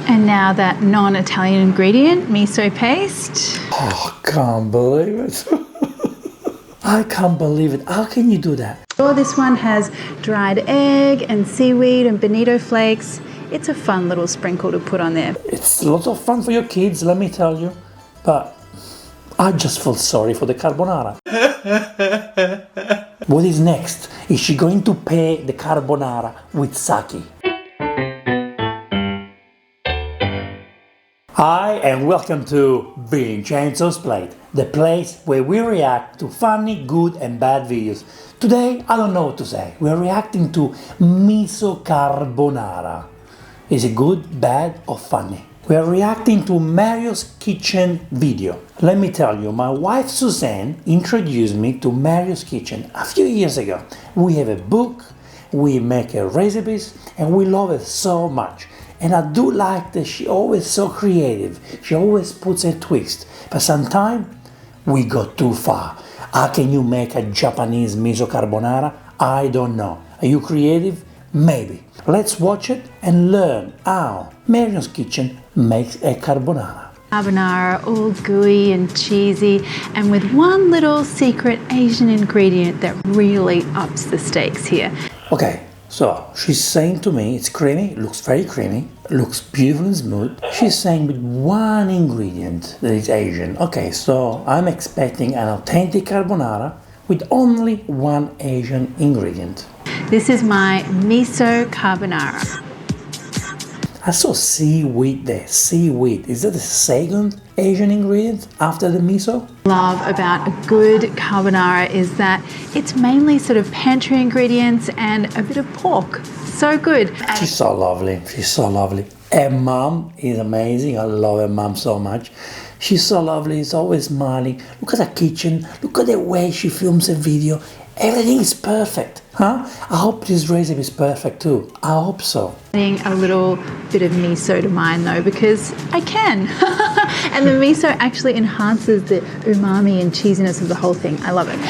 And now that non-Italian ingredient, miso paste. Oh, can't believe it. I can't believe it. How can you do that? Oh, this one has dried egg and seaweed and bonito flakes. It's a fun little sprinkle to put on there. It's lots of fun for your kids, let me tell you. But I just feel sorry for the carbonara. What is next? Is she going to pair the carbonara with sake? Hi and welcome to Vincenzo's Plate, the place where we react to funny, good and bad videos. Today, I don't know what to say. We're reacting to miso carbonara. Is it good, bad or funny? We're reacting to Mario's Kitchen video. Let me tell you, my wife Suzanne introduced me to Mario's Kitchen a few years ago. We have a book, we make recipes and we love it so much. And I do like that she always so creative. She always puts a twist. But sometimes we go too far. How can you make a Japanese miso carbonara? I don't know. Are you creative? Maybe. Let's watch it and learn how Mario's Kitchen makes a carbonara. Carbonara, all gooey and cheesy, and with one little secret Asian ingredient that really ups the stakes here. Okay. So, she's saying to me, it's creamy, looks very creamy, looks beautiful and smooth. She's saying with one ingredient that is Asian. Okay, so I'm expecting an authentic carbonara with only one Asian ingredient. This is my miso carbonara. I saw seaweed there, seaweed. Is that the second Asian ingredient after the miso? Love about a good carbonara is that it's mainly sort of pantry ingredients and a bit of pork. So good. She's so lovely, she's so lovely. Her mom is amazing, I love her mom so much. She's so lovely, she's always smiling. Look at her kitchen, look at the way she films a video. Everything is perfect, huh? I hope this recipe is perfect too. I hope so. Adding a little bit of miso to mine though, because I can. And the miso actually enhances the umami and cheesiness of the whole thing. I love it.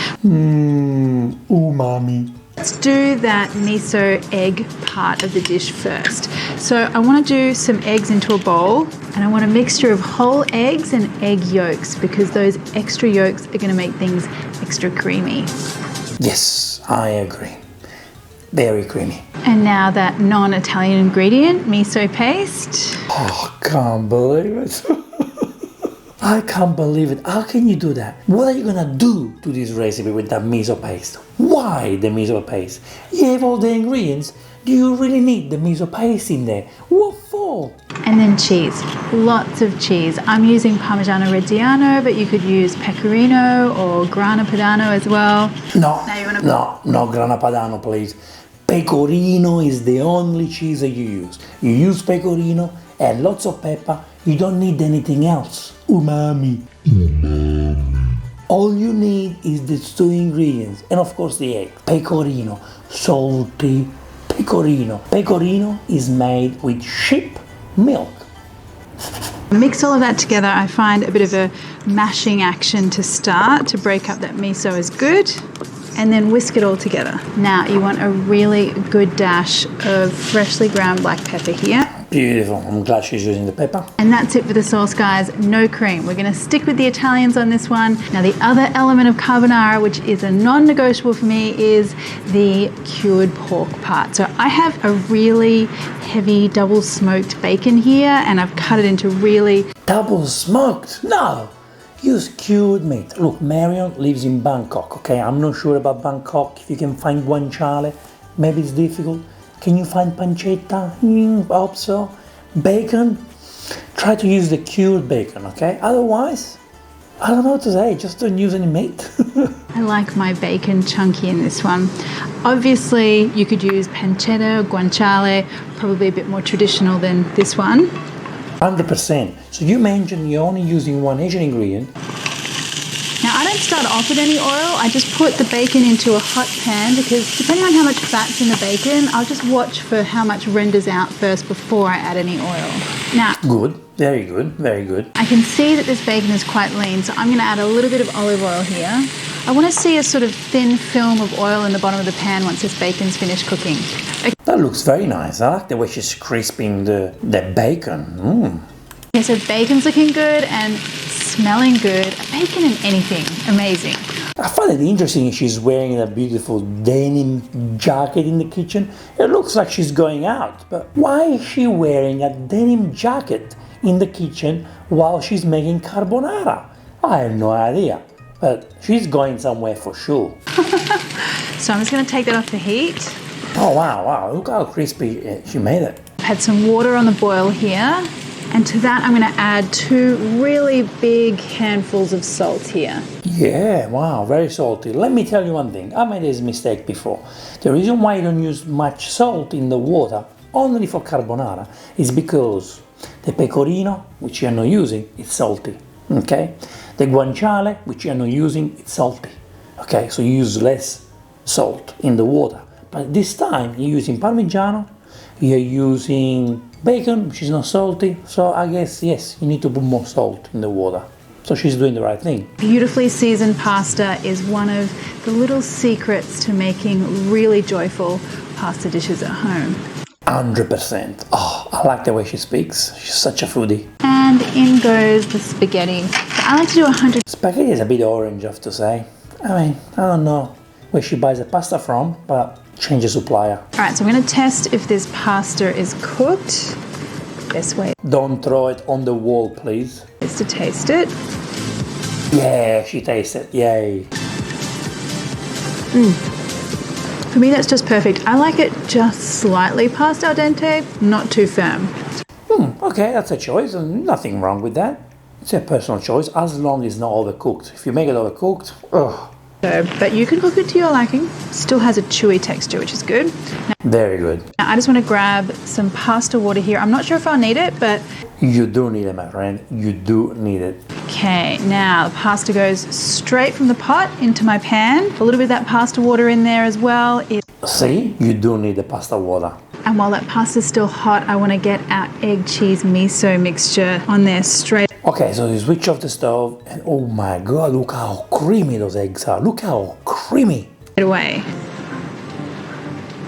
Umami. Let's do that miso egg part of the dish first. So I want to do some eggs into a bowl, and I want a mixture of whole eggs and egg yolks because those extra yolks are going to make things extra creamy. Yes, I agree. Very creamy. And now that non-Italian ingredient, miso paste. Oh, can't believe it. I can't believe it. How can you do that? What are you gonna do to this recipe with that miso paste? Why the miso paste? You have all the ingredients. Do you really need the miso paste in there? What for? And then cheese. Lots of cheese. I'm using Parmigiano Reggiano, but you could use Pecorino or Grana Padano as well. No, Grana Padano, please. Pecorino is the only cheese that you use. You use Pecorino and lots of pepper. You don't need anything else. Umami. All you need is the two ingredients and of course the egg. Pecorino, salty Pecorino. Pecorino is made with sheep milk. Mix all of that together. I find a bit of a mashing action to start to break up that miso is good, and then whisk it all together. Now you want a really good dash of freshly ground black pepper here. Beautiful. I'm glad she's using the pepper. And that's it for the sauce, guys. No cream. We're going to stick with the Italians on this one. Now the other element of carbonara, which is a non-negotiable for me, is the cured pork part. So I have a really heavy double smoked bacon here, and I've cut it into really... Double smoked? No! Use cured meat. Look, Marion lives in Bangkok, okay? I'm not sure about Bangkok. If you can find guanciale, maybe it's difficult. Can you find pancetta? I hope so. Bacon? Try to use the cured bacon, okay? Otherwise, I don't know what to say. Just don't use any meat. I like my bacon chunky in this one. Obviously, you could use pancetta or guanciale, probably a bit more traditional than this one. 100%. So you mentioned you're only using one Asian ingredient. Now I don't start off with any oil, I just put the bacon into a hot pan because depending on how much fat's in the bacon, I'll just watch for how much renders out first before I add any oil. Now, good, very good, very good. I can see that this bacon is quite lean, so I'm going to add a little bit of olive oil here. I want to see a sort of thin film of oil in the bottom of the pan once this bacon's finished cooking. Okay, That looks very nice. I like the way she's crisping the bacon. so bacon's looking good and smelling good. Bacon and anything, amazing. I find it interesting she's wearing a beautiful denim jacket in the kitchen. It looks like she's going out, but why is she wearing a denim jacket in the kitchen while she's making carbonara? I have no idea, but she's going somewhere for sure. So I'm just going to take that off the heat. Oh wow, look how crispy she made it. I've had some water on the boil here, and to that I'm going to add 2 really big handfuls of salt here. Yeah, wow, very salty. Let me tell you one thing, I made this mistake before. The reason why I don't use much salt in the water, only for carbonara, is because the pecorino, which you're not using, is salty, okay? The guanciale, which you're not using, it's salty, okay? So you use less salt in the water. But this time, you're using Parmigiano, you're using bacon, which is not salty, so I guess, yes, you need to put more salt in the water. So she's doing the right thing. Beautifully seasoned pasta is one of the little secrets to making really joyful pasta dishes at home. 100%. Oh, I like the way she speaks. She's such a foodie. And in goes the spaghetti. So I like to do 100. Spaghetti is a bit orange, I have to say. I mean, I don't know where she buys the pasta from, but change the supplier. All right, so I'm going to test if this pasta is cooked. This way Don't throw it on the wall, please. is to taste it. Yeah, she tasted. Yay. For me, that's just perfect. I like it just slightly past al dente, not too firm. Okay, that's a choice. Nothing wrong with that. It's a personal choice, as long as it's not overcooked. If you make it overcooked, ugh. So, but you can cook it to your liking. Still has a chewy texture, which is good. Very good. Now, I just want to grab some pasta water here. I'm not sure if I'll need it, but You do need it, my friend. You do need it. okay. Now the pasta goes straight from the pot into my pan. A little bit of that pasta water in there as well. See, you do need the pasta water. And while that pasta's still hot, I want to get our egg cheese miso mixture on there straight Okay, so you switch off the stove, and oh my god, look how creamy those eggs are. Look how creamy. away.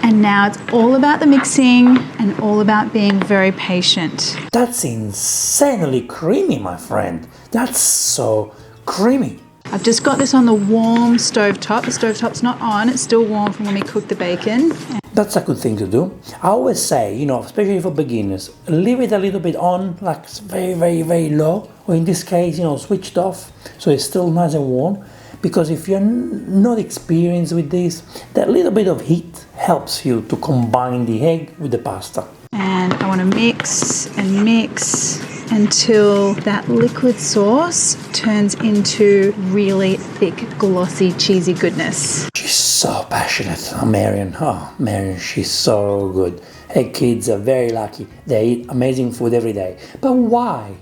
And now it's all about the mixing and all about being very patient. That's insanely creamy, my friend. That's so creamy. I've just got this on the warm stove top. The stove top's not on, it's still warm from when we cooked the bacon. That's a good thing to do. I always say, you know, especially for beginners, leave it a little bit on, like very, very, very low, or in this case, you know, switched off, so it's still nice and warm. Because if you're not experienced with this, that little bit of heat helps you to combine the egg with the pasta. And I want to mix and mix until that liquid sauce turns into really thick, glossy, cheesy goodness. She's so passionate, Marion. Oh, Marion, she's so good. Her kids are very lucky. They eat amazing food every day. But why?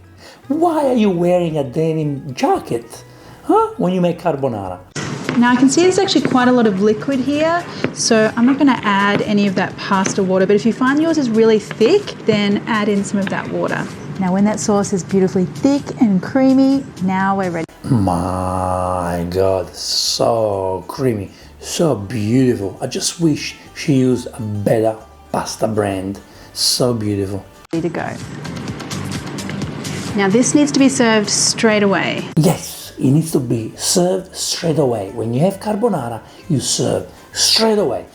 Why are you wearing a denim jacket? Huh? When you make carbonara? Now I can see there's actually quite a lot of liquid here, so I'm not going to add any of that pasta water, but if you find yours is really thick, then add in some of that water. Now when that sauce is beautifully thick and creamy, now we're ready. My God, so creamy, so beautiful. I just wish she used a better pasta brand. So beautiful. To go. Now this needs to be served straight away. Yes, it needs to be served straight away. When you have carbonara, you serve straight away.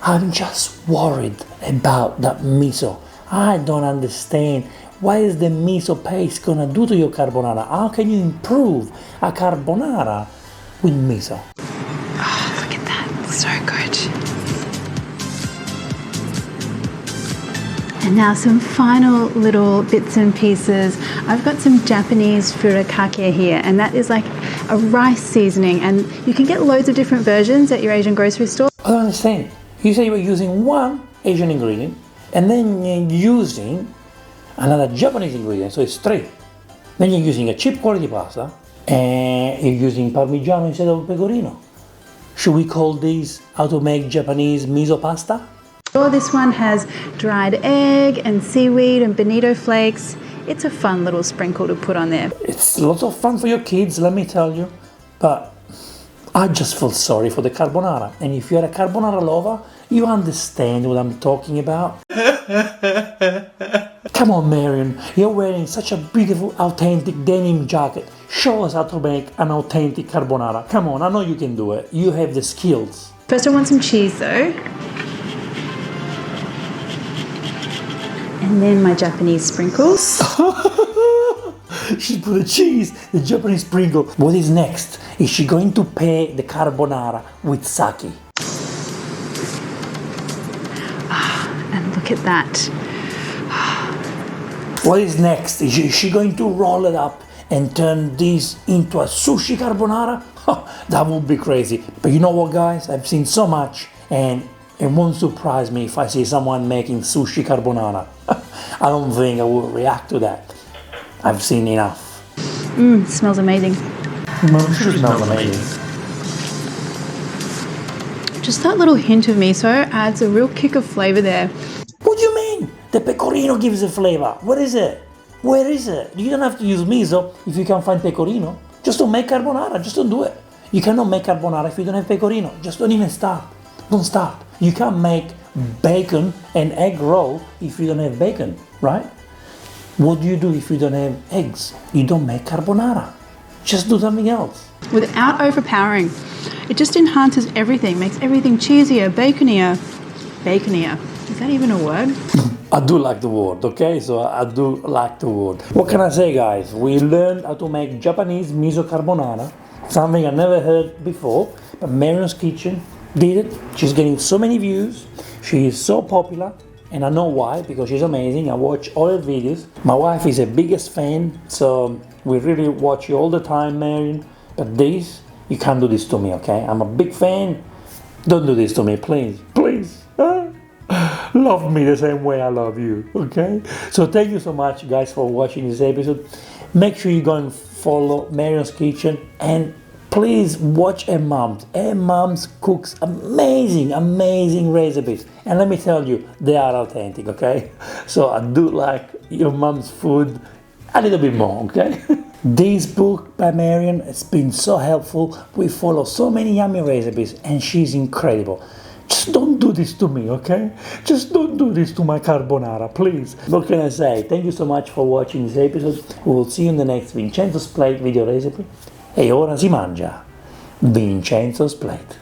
I'm just worried about that miso. I don't understand. What is the miso paste gonna do to your carbonara? How can you improve a carbonara with miso? Oh, look at that, so good. And now some final little bits and pieces. I've got some Japanese furikake here, and that is like a rice seasoning, and you can get loads of different versions at your Asian grocery store. I don't understand. You say you were using one Asian ingredient, and then you're using another Japanese ingredient, so it's three. Then you're using a cheap quality pasta, and you're using Parmigiano instead of Pecorino. Should we call this how to make Japanese miso pasta? Oh, this one has dried egg and seaweed and bonito flakes. It's a fun little sprinkle to put on there. It's lots of fun for your kids, let me tell you. But I just feel sorry for the carbonara. And if you're a carbonara lover, you understand what I'm talking about. Come on, Marion, you're wearing such a beautiful, authentic denim jacket. Show us how to make an authentic carbonara. Come on, I know you can do it. You have the skills. First I want some cheese though. And then my Japanese sprinkles. She put the cheese, the Japanese sprinkle. What is next? Is she going to pair the carbonara with sake? And look at that. What is next? Is she going to roll it up and turn this into a sushi carbonara? That would be crazy. But you know what, guys? I've seen so much, and it won't surprise me if I see someone making sushi carbonara. I don't think I will react to that. I've seen enough. It smells amazing. It smells amazing. Just that little hint of miso adds a real kick of flavor there. What do you mean? The pecorino gives a flavor. What is it? Where is it? You don't have to use miso if you can't find pecorino. Just don't make carbonara. Just don't do it. You cannot make carbonara if you don't have pecorino. Just don't even start. Don't start. You can't make bacon and egg roll if you don't have bacon, right? What do you do if you don't have eggs? You don't make carbonara. Just do something else. Without overpowering. It just enhances everything, makes everything cheesier, baconier. Baconier. Is that even a word? I do like the word, okay? So I do like the word. What can I say, guys? We learned how to make Japanese miso carbonara, something I never heard before, but Marion's Kitchen did it. She's getting so many views. She is so popular, and I know why, because she's amazing. I watch all her videos. My wife is her biggest fan, so we really watch you all the time, Marion. But this, you can't do this to me, okay? I'm a big fan. Don't do this to me, please. Please. Love me the same way I love you, okay? So thank you so much, guys, for watching this episode. Make sure you go and follow Marion's Kitchen, and please watch her mom's. Her mom's cooks amazing, amazing recipes. And let me tell you, they are authentic, okay? So I do like your mom's food a little bit more, okay? This book by Marion has been so helpful. We follow so many yummy recipes, and she's incredible. Just don't do this to me, okay? Just don't do this to my carbonara, please. What can I say? Thank you so much for watching this episode. We will see you in the next Vincenzo's Plate video recipe. E ora si mangia Vincenzo's Plate.